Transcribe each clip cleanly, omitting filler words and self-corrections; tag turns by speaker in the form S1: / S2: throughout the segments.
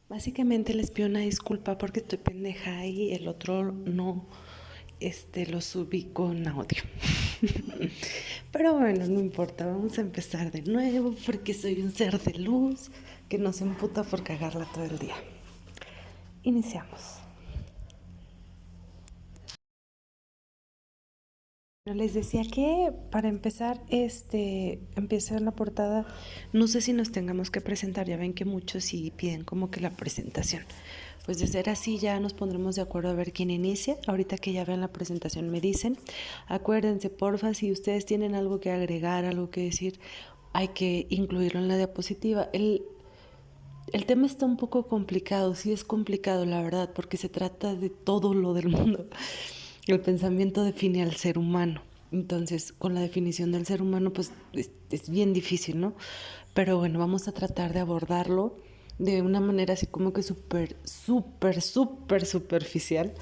S1: Básicamente, les pido una disculpa porque estoy pendeja y el otro no, lo subí con audio. Pero bueno, no importa, vamos a empezar de nuevo porque soy un ser de luz que no se emputa por cagarla todo el día. Iniciamos. Les decía que para empezar, empiezo en la portada. No sé si nos tengamos que presentar, ya ven que muchos sí piden como que la presentación. Pues de ser así ya nos pondremos de acuerdo a ver quién inicia. Ahorita que ya vean la presentación me dicen. Acuérdense, porfa, si ustedes tienen algo que agregar, algo que decir, hay que incluirlo en la diapositiva. El tema está un poco complicado, sí es complicado la verdad, porque se trata de todo lo del mundo. El pensamiento define al ser humano. Entonces, con la definición del ser humano, pues es bien difícil, ¿no? Pero bueno, vamos a tratar de abordarlo de una manera así como que súper superficial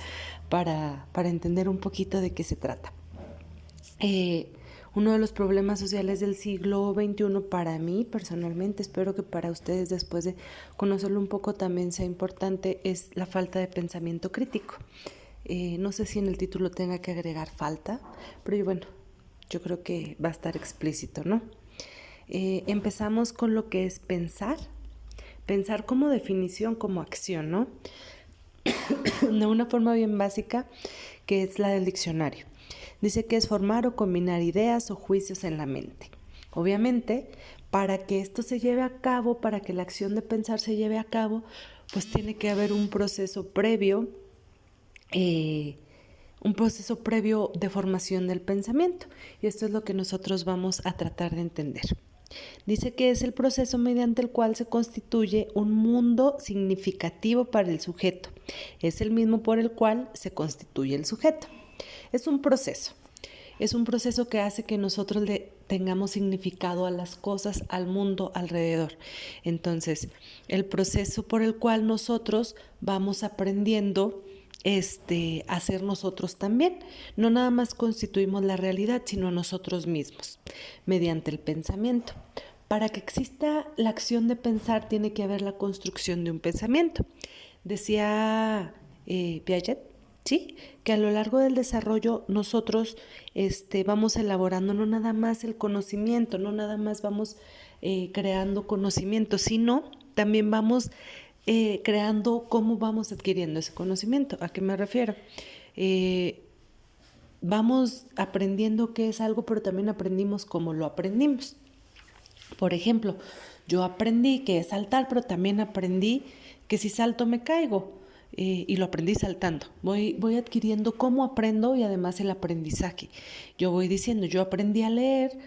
S1: para entender un poquito de qué se trata. Uno de los problemas sociales del siglo XXI para mí personalmente, espero que para ustedes después de conocerlo un poco también sea importante, es la falta de pensamiento crítico. No sé si en el título tenga que agregar falta, pero bueno, yo creo que va a estar explícito, ¿no? Empezamos con lo que es pensar. Pensar como definición, como acción, ¿no? De una forma bien básica, que es la del diccionario. Dice que es formar o combinar ideas o juicios en la mente. Obviamente, para que esto se lleve a cabo, para que la acción de pensar se lleve a cabo, pues tiene que haber un proceso previo de formación del pensamiento. Y esto es lo que nosotros vamos a tratar de entender. Dice que es el proceso mediante el cual se constituye un mundo significativo para el sujeto. Es el mismo por el cual se constituye el sujeto. Es un proceso. Es un proceso que hace que nosotros le tengamos significado a las cosas, al mundo alrededor. Entonces, el proceso por el cual nosotros vamos aprendiendo a ser nosotros también. No nada más constituimos la realidad, sino nosotros mismos, mediante el pensamiento. Para que exista la acción de pensar, tiene que haber la construcción de un pensamiento. Decía Piaget, ¿sí? Que a lo largo del desarrollo nosotros vamos elaborando no nada más el conocimiento, no nada más vamos creando conocimiento, sino también vamos creando cómo vamos adquiriendo ese conocimiento. ¿A qué me refiero? Vamos aprendiendo qué es algo, pero también aprendimos cómo lo aprendimos. Por ejemplo, yo aprendí que es saltar, pero también aprendí que si salto me caigo. Y lo aprendí saltando. Voy adquiriendo cómo aprendo y además el aprendizaje. Yo voy diciendo, yo aprendí a leer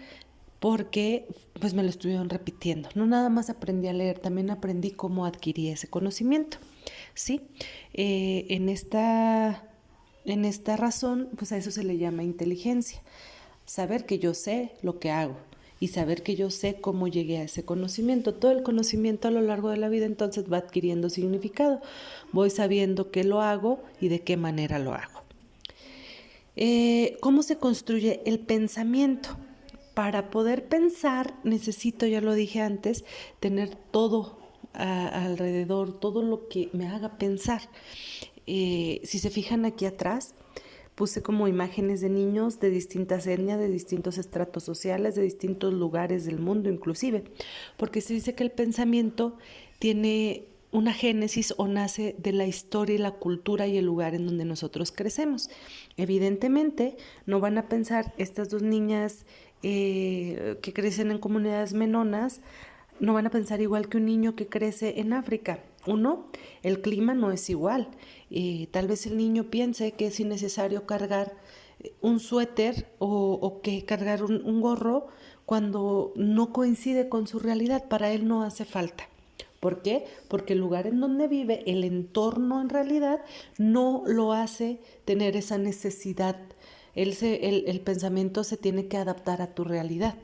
S1: porque pues me lo estuvieron repitiendo. No nada más aprendí a leer, también aprendí cómo adquirí ese conocimiento. ¿Sí? En esta razón, pues a eso se le llama inteligencia. Saber que yo sé lo que hago y saber que yo sé cómo llegué a ese conocimiento. Todo el conocimiento a lo largo de la vida entonces va adquiriendo significado. Voy sabiendo qué lo hago y de qué manera lo hago. ¿Cómo se construye el pensamiento? Para poder pensar necesito, ya lo dije antes, tener todo alrededor, todo lo que me haga pensar. Si se fijan aquí atrás, puse como imágenes de niños de distintas etnias, de distintos estratos sociales, de distintos lugares del mundo inclusive, porque se dice que el pensamiento tiene una génesis o nace de la historia y la cultura y el lugar en donde nosotros crecemos. Evidentemente, no van a pensar estas dos niñas que crecen en comunidades menonas, no van a pensar igual que un niño que crece en África. Uno, el clima no es igual. Tal vez el niño piense que es innecesario cargar un suéter o que cargar un gorro cuando no coincide con su realidad. Para él no hace falta. ¿Por qué? Porque el lugar en donde vive, el entorno en realidad, no lo hace tener esa necesidad. El pensamiento se tiene que adaptar a tu realidad.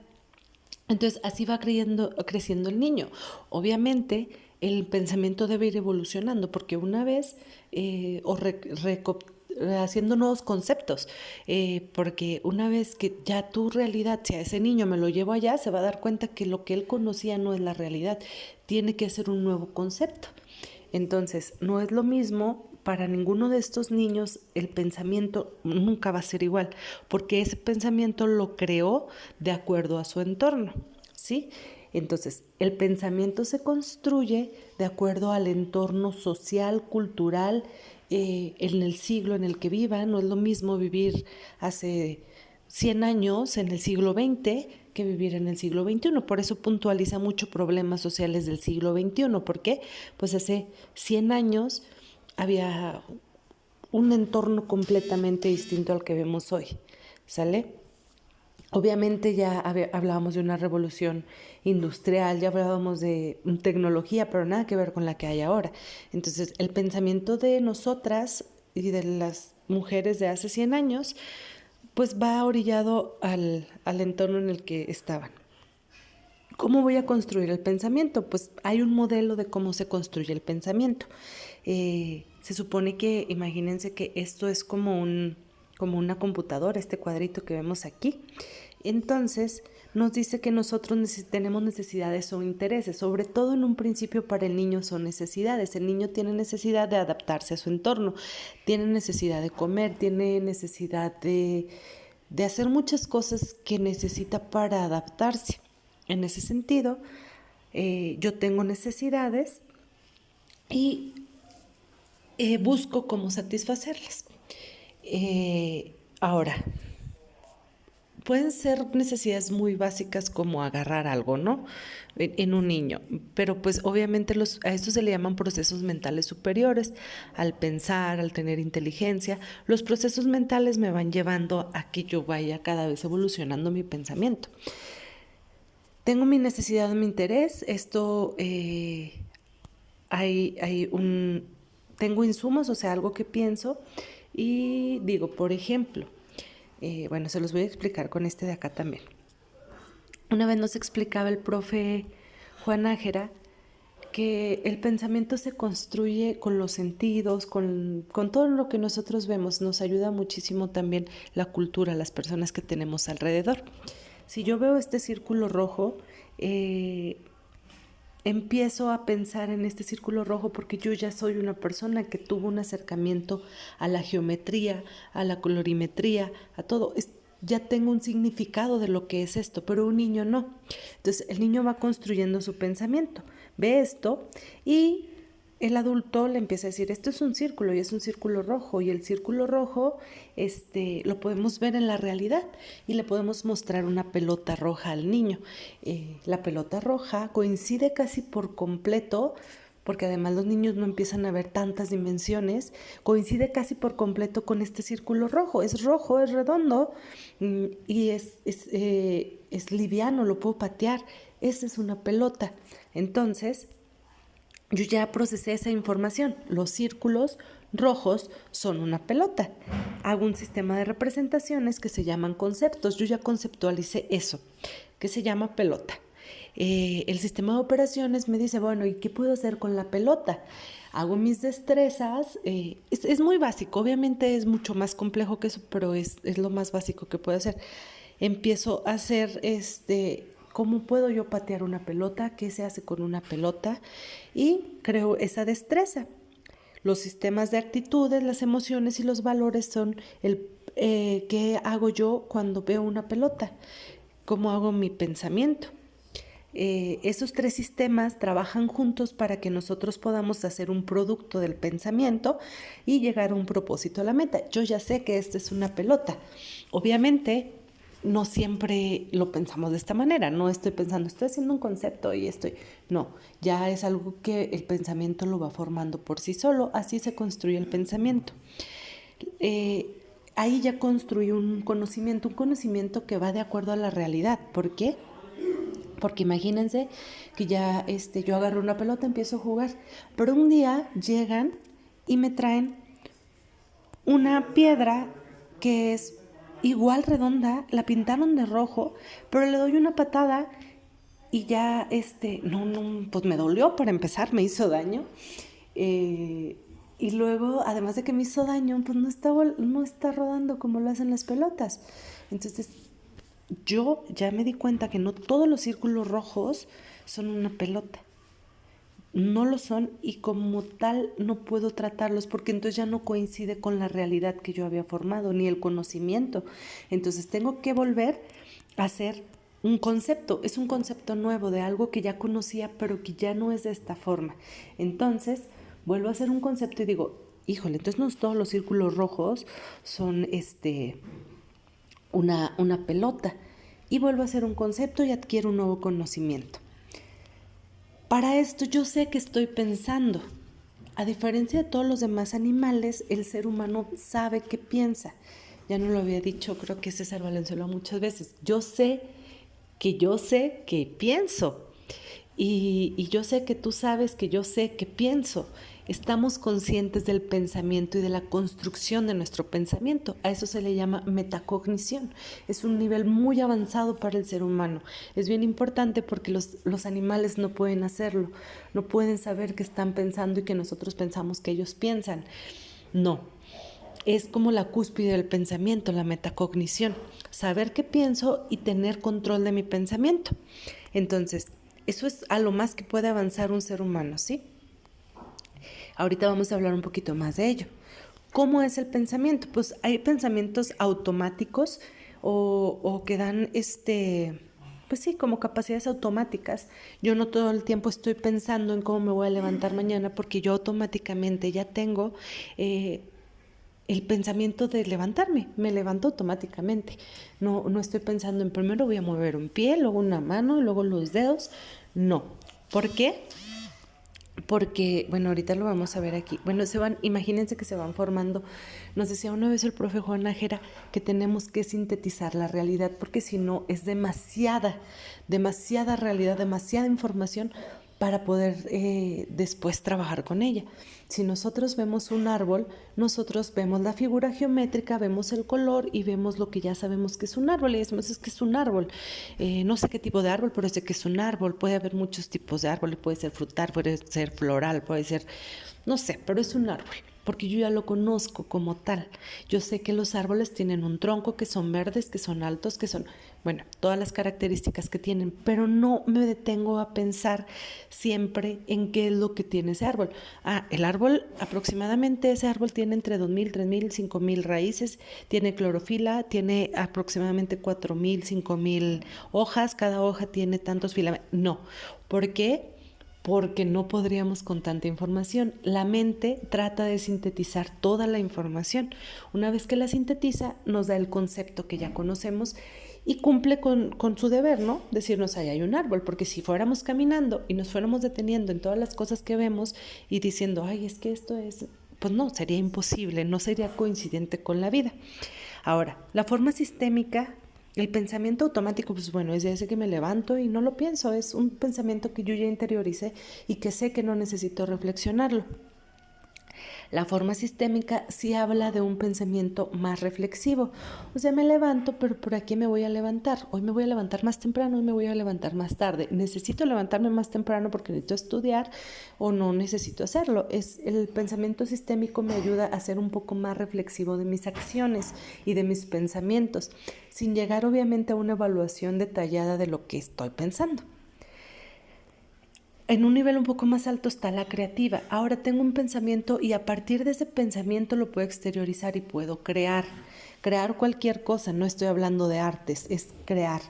S1: Entonces, así va creciendo el niño. Obviamente, el pensamiento debe ir evolucionando, porque una vez haciendo nuevos conceptos, porque una vez que ya tu realidad, si a ese niño me lo llevo allá, se va a dar cuenta que lo que él conocía no es la realidad, tiene que ser un nuevo concepto. Entonces, no es lo mismo para ninguno de estos niños, el pensamiento nunca va a ser igual, porque ese pensamiento lo creó de acuerdo a su entorno, ¿sí? Entonces, el pensamiento se construye de acuerdo al entorno social, cultural, en el siglo en el que viva. No es lo mismo vivir hace 100 años en el siglo XX que vivir en el siglo XXI. Por eso puntualiza mucho problemas sociales del siglo XXI. ¿Por qué? Pues hace 100 años había un entorno completamente distinto al que vemos hoy, ¿sale? Obviamente ya hablábamos de una revolución industrial, ya hablábamos de tecnología, pero nada que ver con la que hay ahora. Entonces, el pensamiento de nosotras y de las mujeres de hace 100 años, pues va orillado al entorno en el que estaban. ¿Cómo voy a construir el pensamiento? Pues hay un modelo de cómo se construye el pensamiento. Se supone que, imagínense que esto es como una computadora, este cuadrito que vemos aquí. Entonces, nos dice que nosotros tenemos necesidades o intereses, sobre todo en un principio para el niño son necesidades. El niño tiene necesidad de adaptarse a su entorno, tiene necesidad de comer, tiene necesidad de hacer muchas cosas que necesita para adaptarse. En ese sentido, yo tengo necesidades y busco cómo satisfacerlas. Ahora, pueden ser necesidades muy básicas como agarrar algo, ¿no? En un niño, pero pues obviamente a esto se le llaman procesos mentales superiores, al pensar, al tener inteligencia. Los procesos mentales me van llevando a que yo vaya cada vez evolucionando mi pensamiento. Tengo mi necesidad, mi interés, esto tengo insumos, o sea, algo que pienso y digo, por ejemplo, bueno, se los voy a explicar con este de acá también. Una vez nos explicaba el profe Juan Nájera que el pensamiento se construye con los sentidos, con todo lo que nosotros vemos. Nos ayuda muchísimo también la cultura, las personas que tenemos alrededor. Si yo veo este círculo rojo, empiezo a pensar en este círculo rojo porque yo ya soy una persona que tuvo un acercamiento a la geometría, a la colorimetría, a todo. Ya tengo un significado de lo que es esto, pero un niño no. Entonces el niño va construyendo su pensamiento, ve esto y el adulto le empieza a decir, esto es un círculo y es un círculo rojo, y el círculo rojo lo podemos ver en la realidad y le podemos mostrar una pelota roja al niño. La pelota roja coincide casi por completo, porque además los niños no empiezan a ver tantas dimensiones, coincide casi por completo con este círculo rojo, es redondo y es liviano, lo puedo patear, esa es una pelota. Entonces, yo ya procesé esa información. Los círculos rojos son una pelota. Hago un sistema de representaciones que se llaman conceptos. Yo ya conceptualicé eso, que se llama pelota. El sistema de operaciones me dice, bueno, ¿y qué puedo hacer con la pelota? Hago mis destrezas. Es muy básico. Obviamente es mucho más complejo que eso, pero es lo más básico que puedo hacer. Empiezo a hacer ¿cómo puedo yo patear una pelota? ¿Qué se hace con una pelota? Y creo esa destreza. Los sistemas de actitudes, las emociones y los valores son qué hago yo cuando veo una pelota, cómo hago mi pensamiento. Esos tres sistemas trabajan juntos para que nosotros podamos hacer un producto del pensamiento y llegar a un propósito, a la meta. Yo ya sé que esta es una pelota. Obviamente, no siempre lo pensamos de esta manera. No estoy pensando, estoy haciendo un concepto y no, ya es algo que el pensamiento lo va formando por sí solo. Así se construye el pensamiento. Ahí ya construí un conocimiento que va de acuerdo a la realidad. ¿Por qué? Porque imagínense que ya yo agarro una pelota, empiezo a jugar, pero un día llegan y me traen una piedra que es igual redonda, la pintaron de rojo, pero le doy una patada y ya no, pues me dolió para empezar, me hizo daño. Y Y luego, además de que me hizo daño, pues no está rodando como lo hacen las pelotas. Entonces, yo ya me di cuenta que no todos los círculos rojos son una pelota. No lo son y como tal no puedo tratarlos porque entonces ya no coincide con la realidad que yo había formado, ni el conocimiento. Entonces tengo que volver a hacer un concepto, es un concepto nuevo de algo que ya conocía pero que ya no es de esta forma. Entonces vuelvo a hacer un concepto y digo, híjole, entonces no todos los círculos rojos son una pelota. Y vuelvo a hacer un concepto y adquiero un nuevo conocimiento. Para esto yo sé que estoy pensando. A diferencia de todos los demás animales, el ser humano sabe qué piensa. Ya no lo había dicho, creo que César Valenzuela muchas veces. Yo sé que pienso. Y yo sé que tú sabes que yo sé que pienso. Estamos conscientes del pensamiento y de la construcción de nuestro pensamiento. A eso se le llama metacognición. Es un nivel muy avanzado para el ser humano. Es bien importante porque los animales no pueden hacerlo. No pueden saber que están pensando y que nosotros pensamos que ellos piensan. No. Es como la cúspide del pensamiento, la metacognición. Saber qué pienso y tener control de mi pensamiento. Entonces, eso es a lo más que puede avanzar un ser humano, ¿sí? Ahorita vamos a hablar un poquito más de ello. ¿Cómo es el pensamiento? Pues hay pensamientos automáticos o que dan pues sí, como capacidades automáticas. Yo no todo el tiempo estoy pensando en cómo me voy a levantar mañana porque yo automáticamente ya tengo el pensamiento de levantarme, me levanto automáticamente. No estoy pensando en primero voy a mover un pie, luego una mano, luego los dedos. No. ¿Por qué? Porque, bueno, ahorita lo vamos a ver aquí. Bueno, imagínense que se van formando, nos decía una vez el profe Juan Nájera que tenemos que sintetizar la realidad, porque si no es demasiada realidad, demasiada información para poder después trabajar con ella. Si nosotros vemos un árbol, nosotros vemos la figura geométrica, vemos el color y vemos lo que ya sabemos que es un árbol y decimos es que es un árbol. No sé qué tipo de árbol, pero sé que es un árbol. Puede haber muchos tipos de árboles, puede ser frutal, puede ser floral, puede ser, no sé, pero es un árbol. Porque yo ya lo conozco como tal. Yo sé que los árboles tienen un tronco, que son verdes, que son altos, que son, bueno, todas las características que tienen, pero no me detengo a pensar siempre en qué es lo que tiene ese árbol. El árbol, aproximadamente ese árbol tiene entre 2.000, 3.000, 5.000 raíces, tiene clorofila, tiene aproximadamente 4.000, 5.000 hojas, cada hoja tiene tantos filamentos. No, ¿por qué? Porque no podríamos con tanta información. La mente trata de sintetizar toda la información. Una vez que la sintetiza, nos da el concepto que ya conocemos y cumple con su deber, ¿no? Decirnos, ahí hay un árbol, porque si fuéramos caminando y nos fuéramos deteniendo en todas las cosas que vemos y diciendo, ay, es que esto es, pues no, sería imposible, no sería coincidente con la vida. Ahora, la forma sistémica, el pensamiento automático, pues bueno, es desde que me levanto y no lo pienso, es un pensamiento que yo ya interioricé y que sé que no necesito reflexionarlo. La forma sistémica sí habla de un pensamiento más reflexivo. O sea, me levanto, pero ¿por aquí me voy a levantar? Hoy me voy a levantar más temprano, hoy me voy a levantar más tarde. ¿Necesito levantarme más temprano porque necesito estudiar o no necesito hacerlo? El pensamiento sistémico me ayuda a ser un poco más reflexivo de mis acciones y de mis pensamientos, sin llegar obviamente a una evaluación detallada de lo que estoy pensando. En un nivel un poco más alto está la creativa. Ahora tengo un pensamiento y a partir de ese pensamiento lo puedo exteriorizar y puedo crear cualquier cosa. No estoy hablando de artes, es crear.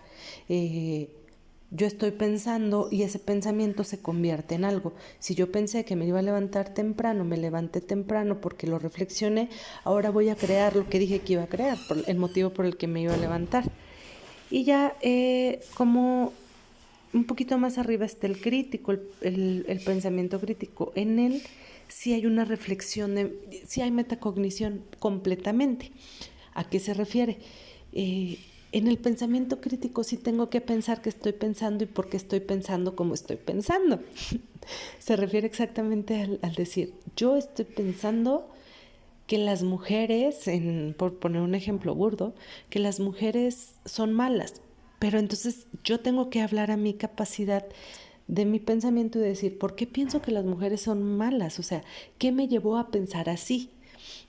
S1: Yo estoy pensando y ese pensamiento se convierte en algo. Si yo pensé que me iba a levantar temprano, me levanté temprano porque lo reflexioné, ahora voy a crear lo que dije que iba a crear, el motivo por el que me iba a levantar. Y ya como un poquito más arriba está el crítico, el pensamiento crítico. En él sí hay una reflexión, sí hay metacognición completamente. ¿A qué se refiere? En el pensamiento crítico sí tengo que pensar qué estoy pensando y por qué estoy pensando como estoy pensando. Se refiere exactamente al decir, yo estoy pensando que las mujeres, por poner un ejemplo burdo, que las mujeres son malas, pero entonces yo tengo que hablar a mi capacidad de mi pensamiento y decir, ¿por qué pienso que las mujeres son malas? O sea, ¿qué me llevó a pensar así?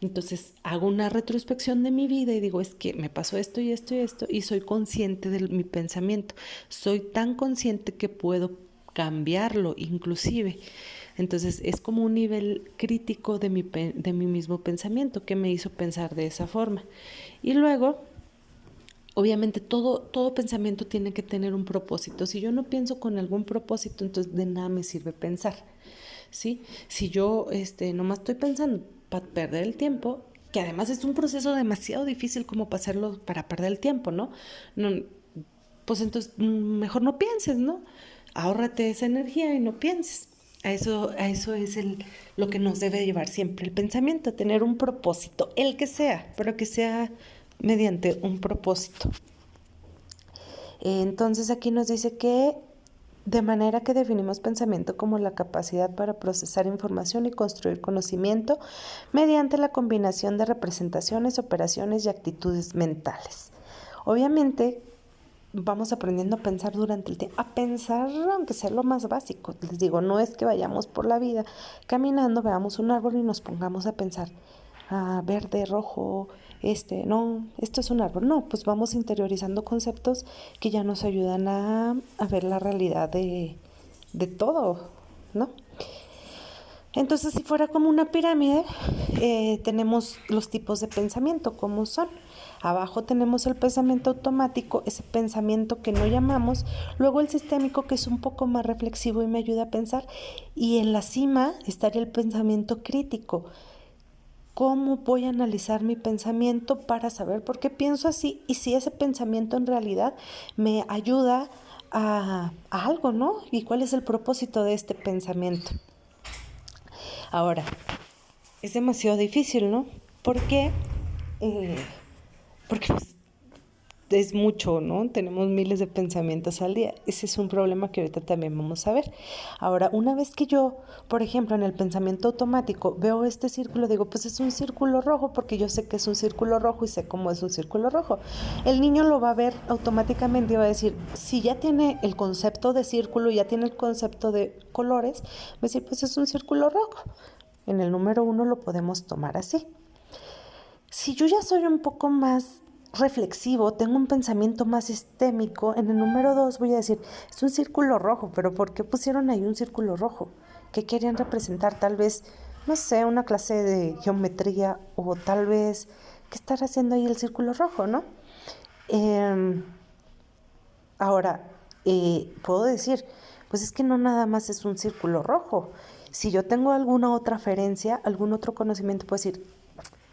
S1: Entonces hago una retrospección de mi vida y digo, es que me pasó esto y esto y esto, y soy consciente de mi pensamiento. Soy tan consciente que puedo cambiarlo inclusive. Entonces es como un nivel crítico de mi mismo pensamiento que me hizo pensar de esa forma. Y luego, obviamente todo pensamiento tiene que tener un propósito. Si yo no pienso con algún propósito, entonces de nada me sirve pensar. ¿Sí? Si yo nomás estoy pensando para perder el tiempo, que además es un proceso demasiado difícil como para hacerlo para perder el tiempo, ¿no? No, pues entonces mejor no pienses, ¿no? Ahórrate esa energía y no pienses. A eso es lo que nos debe llevar siempre el pensamiento, tener un propósito, el que sea, pero que sea mediante un propósito. Entonces aquí nos dice que de manera que definimos pensamiento como la capacidad para procesar información y construir conocimiento mediante la combinación de representaciones, operaciones y actitudes mentales. Obviamente vamos aprendiendo a pensar durante el tiempo, a pensar aunque sea lo más básico. Les digo, no es que vayamos por la vida caminando, veamos un árbol y nos pongamos a pensar, verde, rojo, no, esto es un árbol. No, pues vamos interiorizando conceptos que ya nos ayudan a ver la realidad de todo, ¿no? Entonces, si fuera como una pirámide, tenemos los tipos de pensamiento, como son. Abajo tenemos el pensamiento automático, ese pensamiento que no llamamos. Luego el sistémico, que es un poco más reflexivo y me ayuda a pensar. Y en la cima estaría el pensamiento crítico. ¿Cómo voy a analizar mi pensamiento para saber por qué pienso así? Y si ese pensamiento en realidad me ayuda a algo, ¿no? ¿Y cuál es el propósito de este pensamiento? Ahora, es demasiado difícil, ¿no? ¿Por qué? Porque pues, es mucho, ¿no? Tenemos miles de pensamientos al día. Ese es un problema que ahorita también vamos a ver. Ahora, una vez que yo, por ejemplo, en el pensamiento automático veo este círculo, digo, pues es un círculo rojo porque yo sé que es un círculo rojo y sé cómo es un círculo rojo. El niño lo va a ver automáticamente y va a decir, si ya tiene el concepto de círculo, ya tiene el concepto de colores, va a decir, pues es un círculo rojo. En el número 1 lo podemos tomar así. Si yo ya soy un poco más reflexivo, tengo un pensamiento más sistémico, en el número 2 voy a decir, es un círculo rojo, pero ¿por qué pusieron ahí un círculo rojo? ¿Qué querían representar? Tal vez, no sé, una clase de geometría o tal vez, ¿qué estará haciendo ahí el círculo rojo, no? Ahora, puedo decir, pues es que no nada más es un círculo rojo. Si yo tengo alguna otra referencia, algún otro conocimiento, puedo decir,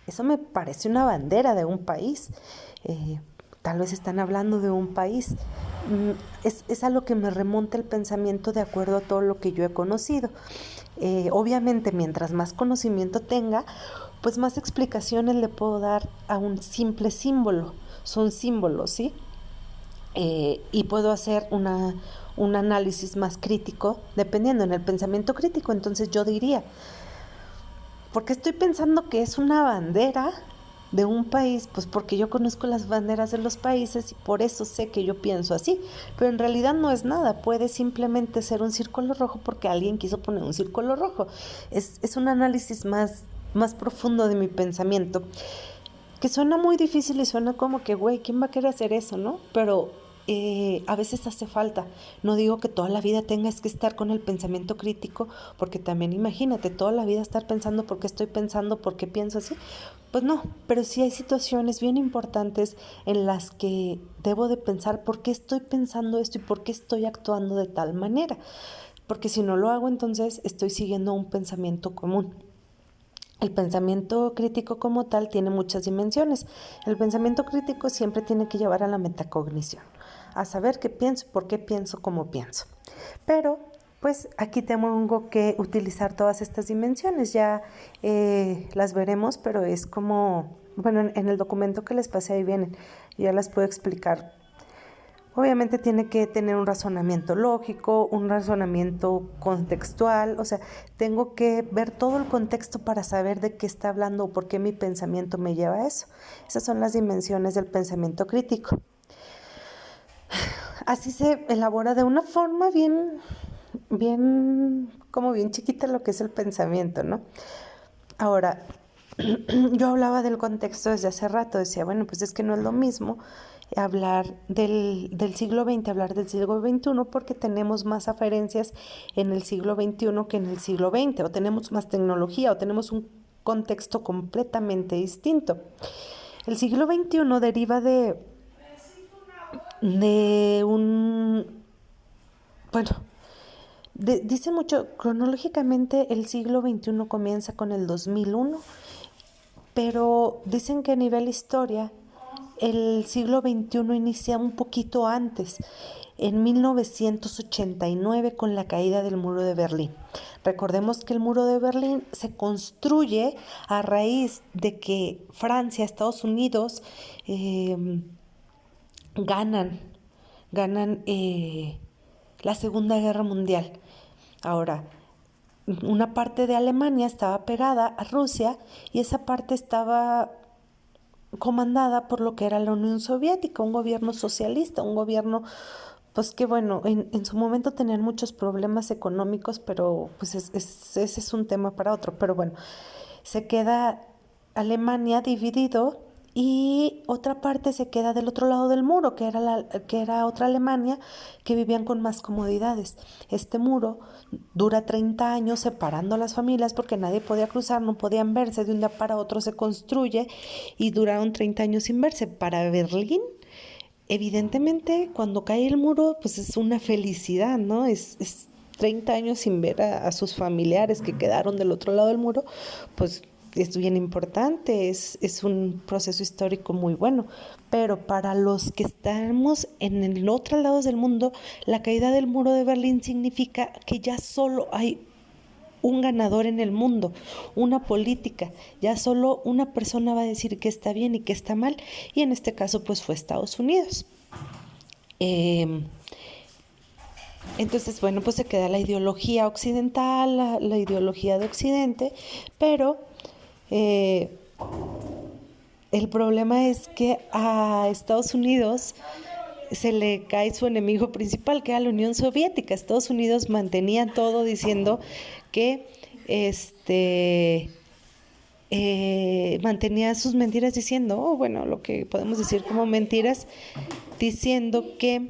S1: eso me parece una bandera de un país. Tal vez están hablando de un país. Es a lo que me remonta el pensamiento de acuerdo a todo lo que yo he conocido. Obviamente, mientras más conocimiento tenga, pues más explicaciones le puedo dar a un simple símbolo. Son símbolos, ¿sí? Y puedo hacer un análisis más crítico, dependiendo en el pensamiento crítico. Entonces yo diría, ¿por qué estoy pensando que es una bandera de un país? Pues porque yo conozco las banderas de los países y por eso sé que yo pienso así. Pero en realidad no es nada, puede simplemente ser un círculo rojo porque alguien quiso poner un círculo rojo. Es un análisis más profundo de mi pensamiento, que suena muy difícil y suena como que, güey, ¿quién va a querer hacer eso, no? Pero a veces hace falta. No digo que toda la vida tengas que estar con el pensamiento crítico, porque también imagínate, toda la vida estar pensando por qué estoy pensando, por qué pienso así. Pues no, pero sí hay situaciones bien importantes en las que debo de pensar por qué estoy pensando esto y por qué estoy actuando de tal manera. Porque si no lo hago, entonces estoy siguiendo un pensamiento común. El pensamiento crítico como tal tiene muchas dimensiones. El pensamiento crítico siempre tiene que llevar a la metacognición, a saber qué pienso, por qué pienso, cómo pienso. Pero, pues aquí tengo que utilizar todas estas dimensiones, ya las veremos, pero es como, bueno, en el documento que les pasé ahí vienen, ya las puedo explicar. Obviamente tiene que tener un razonamiento lógico, un razonamiento contextual, o sea, tengo que ver todo el contexto para saber de qué está hablando o por qué mi pensamiento me lleva a eso. Esas son las dimensiones del pensamiento crítico. Así se elabora de una forma bien como bien chiquita lo que es el pensamiento, ¿no? Ahora, yo hablaba del contexto desde hace rato, decía, bueno, pues es que no es lo mismo hablar del siglo XX, hablar del siglo XXI, porque tenemos más aferencias en el siglo XXI que en el siglo XX, o tenemos más tecnología, o tenemos un contexto completamente distinto. El siglo XXI deriva de un, bueno, dice mucho, cronológicamente el siglo XXI comienza con el 2001, pero dicen que a nivel historia el siglo XXI inicia un poquito antes, en 1989 con la caída del muro de Berlín. Recordemos que el muro de Berlín se construye a raíz de que Francia, Estados Unidos ganan, ganan la Segunda Guerra Mundial. Ahora, una parte de Alemania estaba pegada a Rusia y esa parte estaba comandada por lo que era la Unión Soviética, un gobierno socialista, un gobierno pues que bueno, en su momento tenían muchos problemas económicos, pero pues ese es un tema para otro. Pero bueno, se queda Alemania dividido y otra parte se queda del otro lado del muro, que era otra Alemania que vivían con más comodidades. Este muro dura 30 años separando a las familias porque nadie podía cruzar, no podían verse, de un día para otro se construye y duraron 30 años sin verse. Para Berlín, evidentemente, cuando cae el muro, pues es una felicidad, ¿no? Es 30 años sin ver a sus familiares que quedaron del otro lado del muro, pues es bien importante, es un proceso histórico muy bueno. Pero para los que estamos en el otro lado del mundo, la caída del muro de Berlín significa que ya solo hay un ganador en el mundo, una política. Ya solo una persona va a decir qué está bien y qué está mal, y en este caso pues fue Estados Unidos. Entonces, bueno, pues se queda la ideología occidental, la ideología de Occidente, pero el problema es que a Estados Unidos se le cae su enemigo principal, que era la Unión Soviética. Estados Unidos mantenía todo diciendo que mantenía sus mentiras diciendo, bueno, lo que podemos decir como mentiras, diciendo que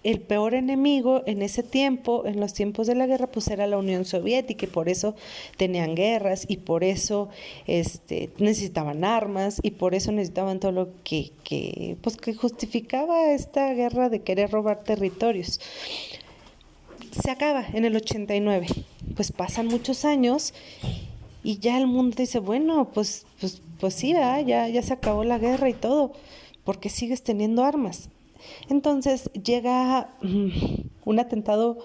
S1: el peor enemigo en ese tiempo, en los tiempos de la guerra, pues era la Unión Soviética, y por eso tenían guerras, y por eso necesitaban armas, y por eso necesitaban todo lo que justificaba esta guerra de querer robar territorios. Se acaba en el 89, pues pasan muchos años y ya el mundo dice, bueno, pues sí, ¿verdad? Ya se acabó la guerra y todo, porque sigues teniendo armas. Entonces llega un atentado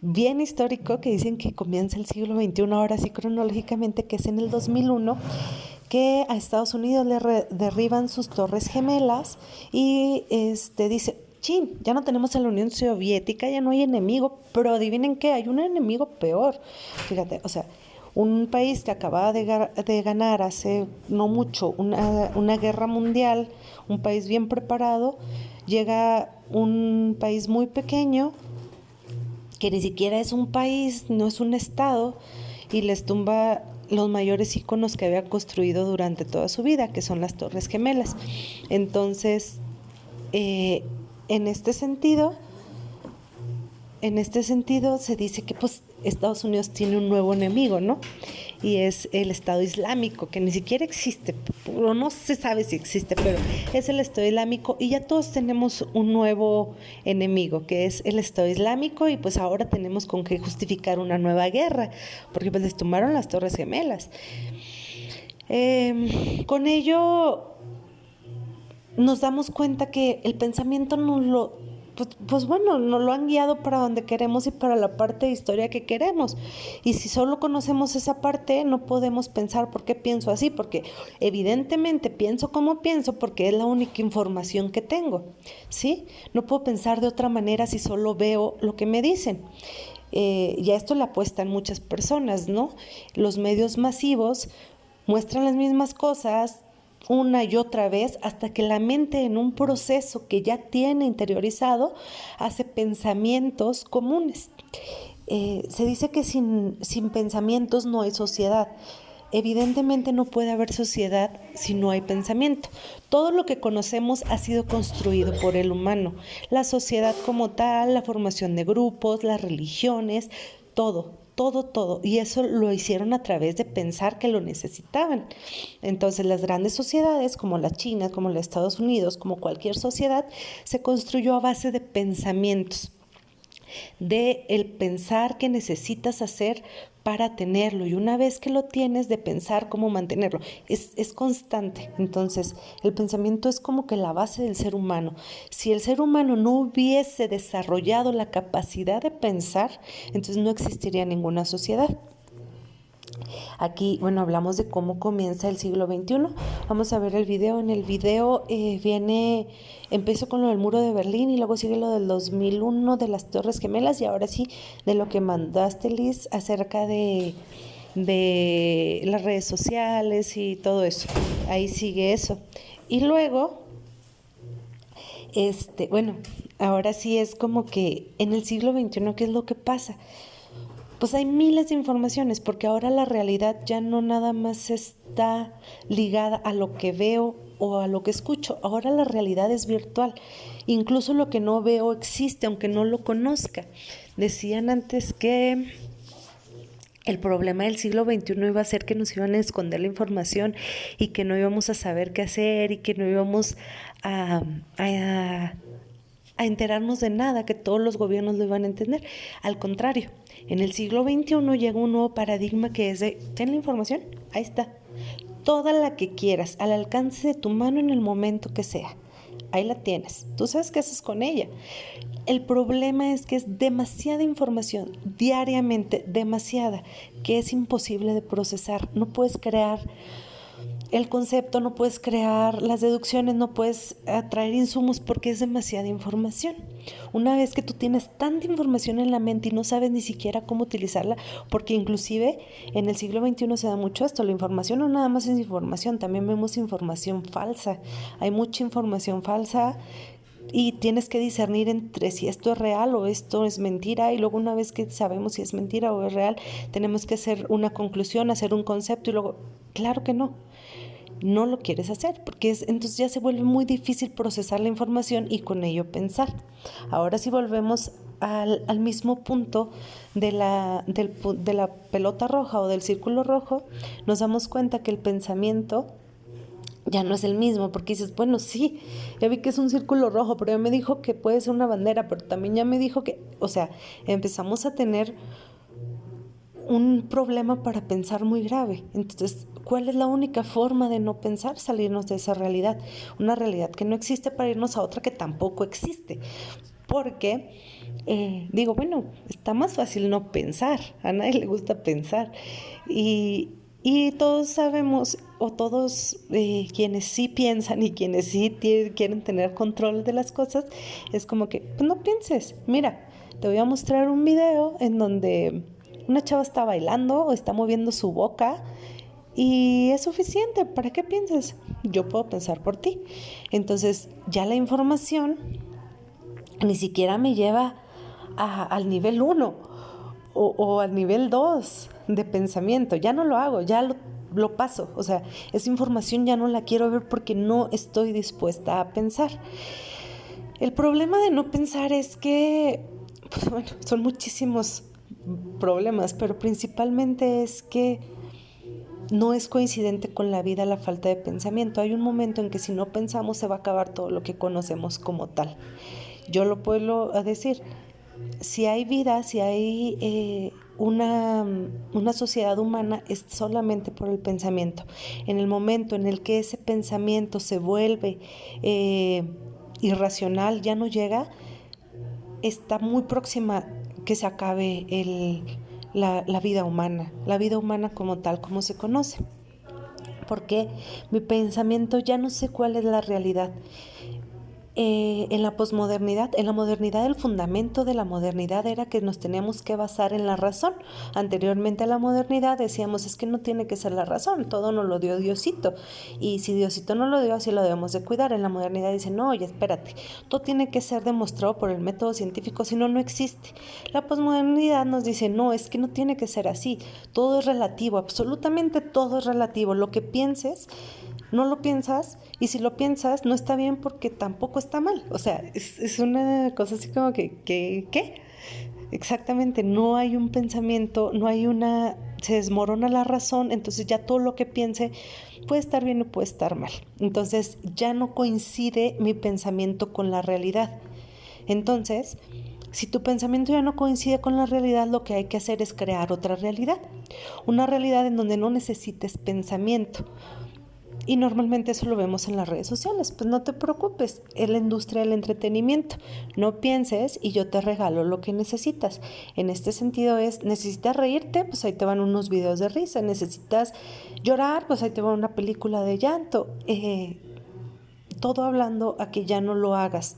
S1: bien histórico que dicen que comienza el siglo XXI, ahora sí cronológicamente, que es en el 2001, que a Estados Unidos le derriban sus torres gemelas y dice, chin, ya no tenemos a la Unión Soviética, ya no hay enemigo, pero adivinen qué, hay un enemigo peor. Fíjate, o sea, un país que acababa de ganar hace no mucho una guerra mundial, un país bien preparado, llega un país muy pequeño, que ni siquiera es un país, no es un estado, y les tumba los mayores íconos que había construido durante toda su vida, que son las Torres Gemelas. Entonces, en este sentido se dice que pues Estados Unidos tiene un nuevo enemigo, ¿no? Y es el Estado Islámico, que ni siquiera existe, o no se sabe si existe, pero es el Estado Islámico, y ya todos tenemos un nuevo enemigo, que es el Estado Islámico, y pues ahora tenemos con qué justificar una nueva guerra, porque pues les tumbaron las Torres Gemelas. Con ello nos damos cuenta que el pensamiento nos lo bueno, nos lo han guiado para donde queremos y para la parte de historia que queremos. Y si solo conocemos esa parte, no podemos pensar por qué pienso así, porque evidentemente pienso como pienso porque es la única información que tengo, ¿sí? No puedo pensar de otra manera si solo veo lo que me dicen. Y a esto le apuestan muchas personas, ¿no? Los medios masivos muestran las mismas cosas, una y otra vez hasta que la mente, en un proceso que ya tiene interiorizado, hace pensamientos comunes. Se dice que sin pensamientos no hay sociedad. Evidentemente no puede haber sociedad si no hay pensamiento. Todo lo que conocemos ha sido construido por el humano. La sociedad como tal, la formación de grupos, las religiones, todo. Y eso lo hicieron a través de pensar que lo necesitaban. Entonces las grandes sociedades, como la China, como los Estados Unidos, como cualquier sociedad, se construyó a base de pensamientos, de el pensar que necesitas hacer para tenerlo, y una vez que lo tienes, de pensar cómo mantenerlo. Es constante. Entonces el pensamiento es como que la base del ser humano. Si el ser humano no hubiese desarrollado la capacidad de pensar, entonces no existiría ninguna sociedad. Aquí, bueno, hablamos de cómo comienza el siglo XXI. Vamos a ver el video. En el video empezó con lo del muro de Berlín y luego sigue lo del 2001 de las Torres Gemelas, y ahora sí de lo que mandaste, Liz, acerca de las redes sociales y todo eso. Ahí sigue eso. Y luego, bueno, ahora sí es como que en el siglo XXI, ¿qué es lo que pasa? Pues hay miles de informaciones, porque ahora la realidad ya no nada más está ligada a lo que veo o a lo que escucho. Ahora la realidad es virtual. Incluso lo que no veo existe, aunque no lo conozca. Decían antes que el problema del siglo XXI iba a ser que nos iban a esconder la información y que no íbamos a saber qué hacer y que no íbamos a enterarnos de nada, que todos los gobiernos lo iban a entender. Al contrario, en el siglo XXI llega un nuevo paradigma que es de, ten la información, ahí está, toda la que quieras, al alcance de tu mano en el momento que sea. Ahí la tienes, tú sabes qué haces con ella. El problema es que es demasiada información, diariamente, demasiada, que es imposible de procesar. No puedes crear el concepto, no puedes crear las deducciones, no puedes atraer insumos porque es demasiada información. Una vez que tú tienes tanta información en la mente y no sabes ni siquiera cómo utilizarla, porque inclusive en el siglo XXI se da mucho esto, la información no nada más es información, también vemos información falsa. Hay mucha información falsa y tienes que discernir entre si esto es real o esto es mentira, y luego una vez que sabemos si es mentira o es real, tenemos que hacer una conclusión, hacer un concepto, y luego, claro que no lo quieres hacer, porque entonces ya se vuelve muy difícil procesar la información y con ello pensar. Ahora si volvemos al mismo punto de la pelota roja o del círculo rojo, nos damos cuenta que el pensamiento ya no es el mismo, porque dices, bueno, sí, ya vi que es un círculo rojo, pero ya me dijo que puede ser una bandera, pero también ya me dijo que, o sea, empezamos a tener un problema para pensar muy grave. Entonces, ¿cuál es la única forma de no pensar? Salirnos de esa realidad, una realidad que no existe, para irnos a otra que tampoco existe. Porque digo, bueno, está más fácil no pensar, a nadie le gusta pensar, y todos sabemos, o todos quienes sí piensan y quienes sí quieren tener control de las cosas, es como que, pues no pienses, mira, te voy a mostrar un video en donde una chava está bailando o está moviendo su boca y es suficiente. ¿Para qué piensas? Yo puedo pensar por ti. Entonces ya la información ni siquiera me lleva al nivel 1 o al nivel 2 de pensamiento. Ya no lo hago, ya lo paso. O sea, esa información ya no la quiero ver porque no estoy dispuesta a pensar. El problema de no pensar es que, pues bueno, son muchísimos problemas, pero principalmente es que no es coincidente con la vida la falta de pensamiento. Hay un momento en que si no pensamos se va a acabar todo lo que conocemos como tal. Yo lo puedo decir, si hay vida, si hay una sociedad humana, es solamente por el pensamiento. En el momento en el que ese pensamiento se vuelve irracional, ya no llega, está muy próxima que se acabe la vida humana como tal, como se conoce. Porque mi pensamiento ya no sé cuál es la realidad. en la posmodernidad, en la modernidad, el fundamento de la modernidad era que nos teníamos que basar en la razón. Anteriormente a la modernidad decíamos, es que no tiene que ser la razón, todo nos lo dio Diosito, y si Diosito no lo dio, así lo debemos de cuidar. En la modernidad dicen, no, oye, espérate, todo tiene que ser demostrado por el método científico, si no, no existe. La posmodernidad nos dice, no, es que no tiene que ser así, todo es relativo, absolutamente todo es relativo, lo que pienses no lo piensas, y si lo piensas no está bien porque tampoco está mal. O sea, es una cosa así como que, ¿qué? Exactamente, no hay un pensamiento, no hay una, se desmorona la razón, entonces ya todo lo que piense puede estar bien o puede estar mal. Entonces ya no coincide mi pensamiento con la realidad. Entonces, si tu pensamiento ya no coincide con la realidad, lo que hay que hacer es crear otra realidad. Una realidad en donde no necesites pensamiento. Y normalmente eso lo vemos en las redes sociales. Pues no te preocupes, es la industria del entretenimiento. No pienses y yo te regalo lo que necesitas. En este sentido es, necesitas reírte, pues ahí te van unos videos de risa. Necesitas llorar, pues ahí te va una película de llanto. Todo hablando a que ya no lo hagas.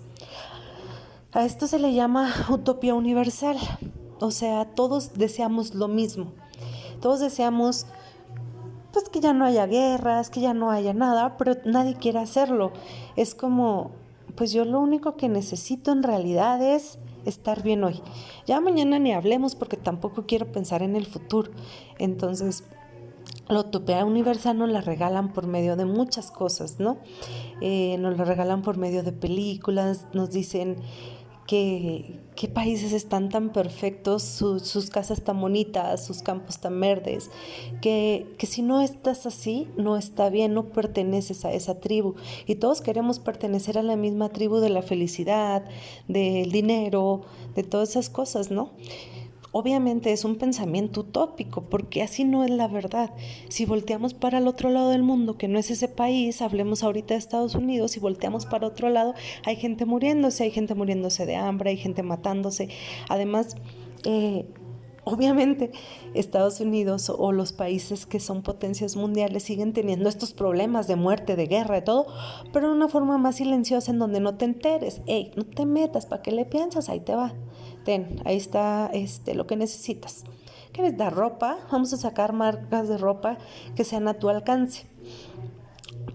S1: A esto se le llama utopía universal. O sea, todos deseamos lo mismo. Todos deseamos pues que ya no haya guerras, que ya no haya nada, pero nadie quiere hacerlo. Es como, pues yo lo único que necesito en realidad es estar bien hoy. Ya mañana ni hablemos porque tampoco quiero pensar en el futuro. Entonces, la utopía universal nos la regalan por medio de muchas cosas, ¿no? Nos la regalan por medio de películas, nos dicen qué países están tan perfectos, sus casas tan bonitas, sus campos tan verdes, que si no estás así, no está bien, no perteneces a esa tribu. Y todos queremos pertenecer a la misma tribu de la felicidad, del dinero, de todas esas cosas, ¿no? Obviamente es un pensamiento utópico, porque así no es la verdad. Si volteamos para el otro lado del mundo, que no es ese país, hablemos ahorita de Estados Unidos, si volteamos para otro lado, hay gente muriéndose de hambre, hay gente matándose. Además, obviamente Estados Unidos o los países que son potencias mundiales siguen teniendo estos problemas de muerte, de guerra, de todo, pero de una forma más silenciosa en donde no te enteres. Ey, no te metas, ¿para qué le piensas? Ahí te va. Ten, ahí está lo que necesitas. ¿Quieres dar ropa? Vamos a sacar marcas de ropa que sean a tu alcance.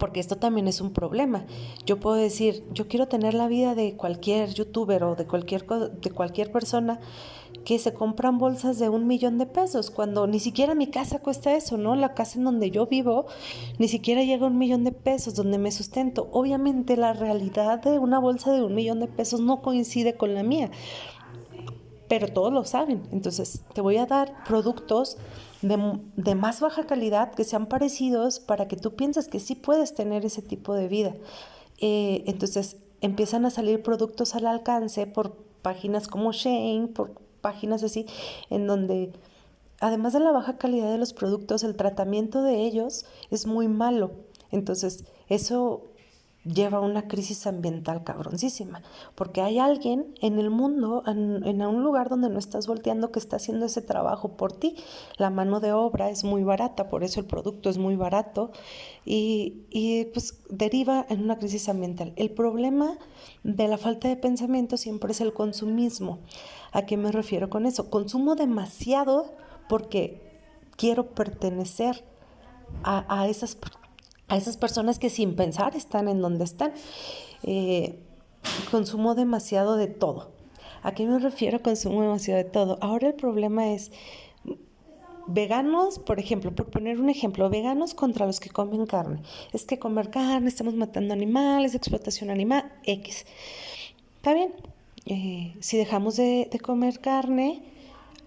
S1: Porque esto también es un problema. Yo puedo decir, yo quiero tener la vida de cualquier youtuber o de cualquier persona que se compran bolsas de 1,000,000 de pesos, cuando ni siquiera mi casa cuesta eso, ¿no? La casa en donde yo vivo ni siquiera llega a 1,000,000 de pesos, donde me sustento. Obviamente la realidad de una bolsa de 1,000,000 de pesos no coincide con la mía, pero todos lo saben. Entonces te voy a dar productos de más baja calidad que sean parecidos para que tú pienses que sí puedes tener ese tipo de vida. Entonces empiezan a salir productos al alcance por páginas como Shein, por páginas así, en donde además de la baja calidad de los productos, el tratamiento de ellos es muy malo. Entonces eso lleva a una crisis ambiental cabroncísima, porque hay alguien en el mundo, en un lugar donde no estás volteando, que está haciendo ese trabajo por ti. La mano de obra es muy barata, por eso el producto es muy barato, y pues deriva en una crisis ambiental. El problema de la falta de pensamiento siempre es el consumismo. ¿A qué me refiero con eso? Consumo demasiado porque quiero pertenecer a esas personas que sin pensar están en donde están. Consumo demasiado de todo. ¿A qué me refiero consumo demasiado de todo? Ahora el problema es veganos, por ejemplo, por poner un ejemplo, veganos contra los que comen carne. Es que comer carne, estamos matando animales, explotación animal, X. Está bien, si dejamos de comer carne,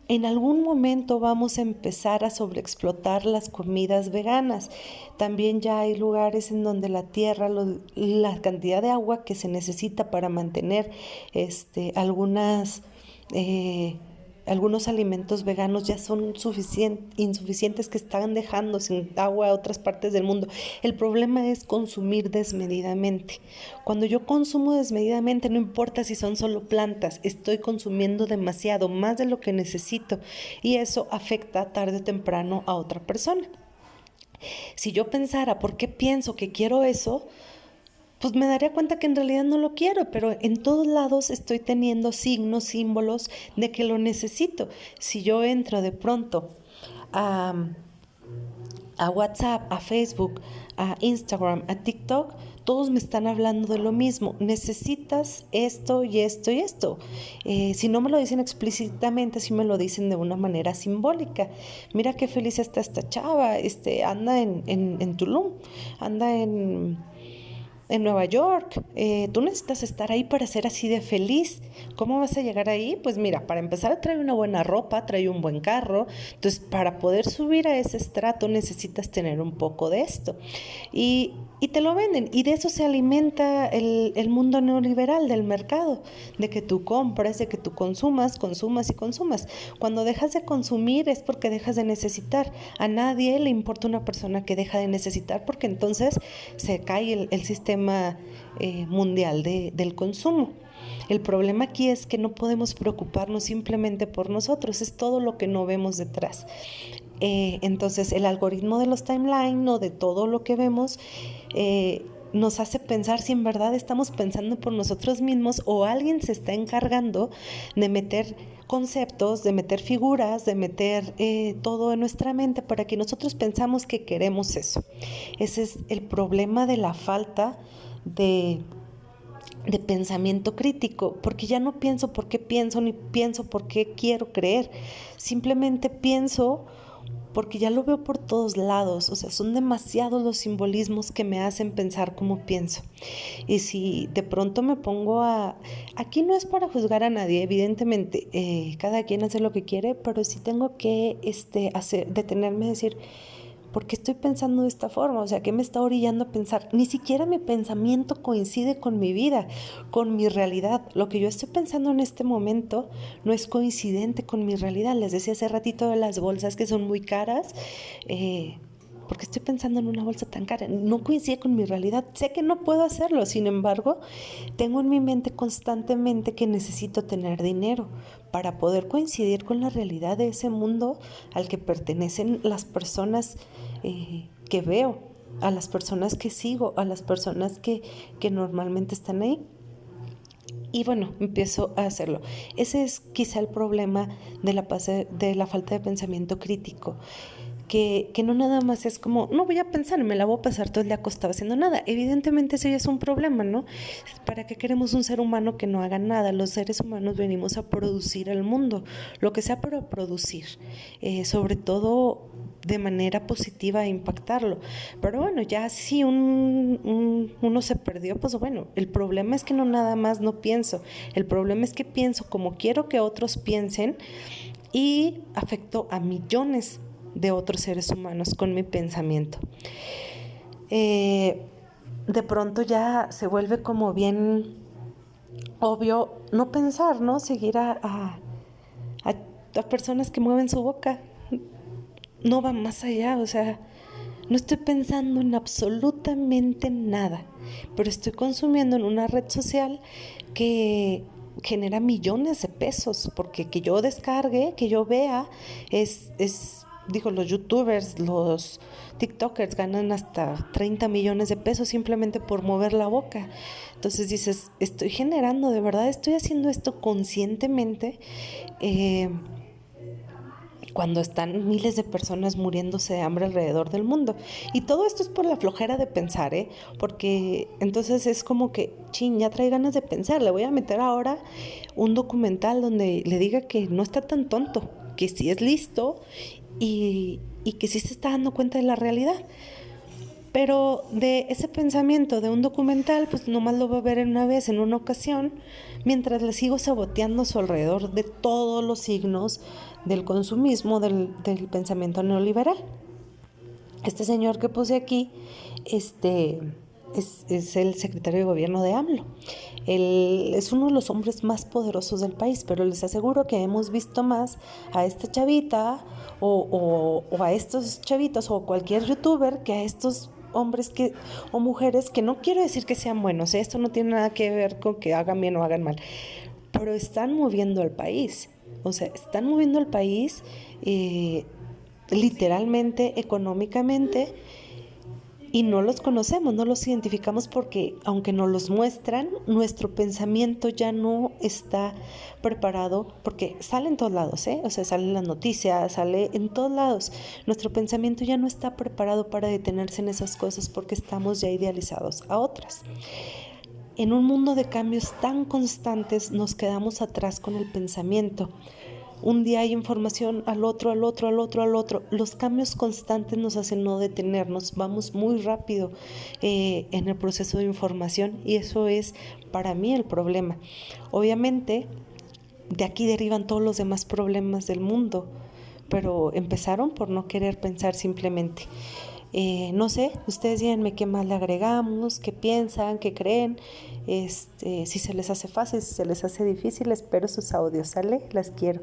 S1: en algún momento vamos a empezar a sobreexplotar las comidas veganas. También ya hay lugares en donde la tierra, la cantidad de agua que se necesita para mantener algunos alimentos veganos ya son insuficientes, que están dejando sin agua a otras partes del mundo. El problema es consumir desmedidamente. Cuando yo consumo desmedidamente, no importa si son solo plantas, estoy consumiendo demasiado, más de lo que necesito, y eso afecta tarde o temprano a otra persona. Si yo pensara, ¿por qué pienso que quiero eso? pues me daría cuenta que en realidad no lo quiero, pero en todos lados estoy teniendo signos, símbolos de que lo necesito. Si yo entro de pronto a, a WhatsApp, a Facebook, a Instagram, a TikTok, todos me están hablando de lo mismo. Necesitas esto y esto y esto. Si no me lo dicen explícitamente, sí me lo dicen de una manera simbólica. Mira qué feliz está esta chava, anda en Tulum, anda en Nueva York. Tú necesitas estar ahí para ser así de feliz. ¿Cómo vas a llegar ahí? Pues mira, para empezar trae una buena ropa, trae un buen carro. Entonces, para poder subir a ese estrato necesitas tener un poco de esto. Y te lo venden. Y de eso se alimenta el mundo neoliberal del mercado. De que tú compras, de que tú consumas, consumas y consumas. Cuando dejas de consumir es porque dejas de necesitar. A nadie le importa una persona que deja de necesitar, porque entonces se cae el sistema mundial del consumo. El problema aquí es que no podemos preocuparnos simplemente por nosotros, es todo lo que no vemos detrás. Entonces el algoritmo de los timeline o de todo lo que vemos nos hace pensar si en verdad estamos pensando por nosotros mismos o alguien se está encargando de meter conceptos, de meter figuras, de meter todo en nuestra mente para que nosotros pensamos que queremos eso. Ese es el problema de la falta de pensamiento crítico, porque ya no pienso por qué pienso, ni pienso por qué quiero creer, simplemente pienso porque ya lo veo por todos lados. O sea, son demasiados los simbolismos que me hacen pensar como pienso. Y si de pronto me pongo aquí no es para juzgar a nadie, evidentemente, cada quien hace lo que quiere, pero sí tengo que detenerme y decir, ¿por qué estoy pensando de esta forma? O sea, ¿qué me está orillando a pensar? Ni siquiera mi pensamiento coincide con mi vida, con mi realidad. Lo que yo estoy pensando en este momento no es coincidente con mi realidad. Les decía hace ratito de las bolsas que son muy caras. ¿Por qué estoy pensando en una bolsa tan cara? No coincide con mi realidad. Sé que no puedo hacerlo, sin embargo, tengo en mi mente constantemente que necesito tener dinero para poder coincidir con la realidad de ese mundo al que pertenecen las personas que veo, a las personas que sigo, a las personas que normalmente están ahí. Y bueno, empiezo a hacerlo. Ese es quizá el problema de la falta de pensamiento crítico. Que no nada más es como, no voy a pensar, me la voy a pasar todo el día acostada haciendo nada. Evidentemente eso ya es un problema, ¿no? ¿Para qué queremos un ser humano que no haga nada? Los seres humanos venimos a producir el mundo, lo que sea, pero a producir, sobre todo de manera positiva, a impactarlo. Pero bueno, ya si uno se perdió, pues bueno, el problema es que no nada más no pienso, el problema es que pienso como quiero que otros piensen y afecto a millones de otros seres humanos con mi pensamiento. De pronto ya se vuelve como bien obvio no pensar, ¿no? Seguir a personas que mueven su boca. No va más allá, o sea, no estoy pensando en absolutamente nada, pero estoy consumiendo en una red social que genera millones de pesos, porque que yo descargue, que yo vea, digo, los youtubers, los tiktokers ganan hasta 30 millones de pesos simplemente por mover la boca. Entonces dices, estoy generando, de verdad estoy haciendo esto conscientemente, cuando están miles de personas muriéndose de hambre alrededor del mundo. Y todo esto es por la flojera de pensar, porque entonces es como que, ya trae ganas de pensar, le voy a meter ahora un documental donde le diga que no está tan tonto, que sí es listo y que sí se está dando cuenta de la realidad. Pero de ese pensamiento de un documental, pues nomás lo va a ver una vez, en una ocasión, mientras le sigo saboteando a su alrededor de todos los signos del consumismo, del pensamiento neoliberal. Este señor que puse aquí, es el secretario de gobierno de AMLO. Él es uno de los hombres más poderosos del país, pero les aseguro que hemos visto más a esta chavita o a estos chavitos o cualquier youtuber que a estos hombres o mujeres que no quiero decir que sean buenos, esto no tiene nada que ver con que hagan bien o hagan mal, pero están moviendo el país, o sea, están moviendo el país literalmente, económicamente, y no los conocemos, no los identificamos porque aunque nos los muestran, nuestro pensamiento ya no está preparado, porque sale en todos lados, o sea, sale en las noticias, sale en todos lados. Nuestro pensamiento ya no está preparado para detenerse en esas cosas porque estamos ya idealizados a otras. En un mundo de cambios tan constantes nos quedamos atrás con el pensamiento. Un día hay información, al otro, al otro, al otro, al otro. Los cambios constantes nos hacen no detenernos. Vamos muy rápido en el proceso de información y eso es para mí el problema. Obviamente, de aquí derivan todos los demás problemas del mundo, pero empezaron por no querer pensar simplemente. No sé, ustedes díganme qué más le agregamos, qué piensan, qué creen, si se les hace fácil, si se les hace difícil. Espero sus audios, ¿sale? Las quiero.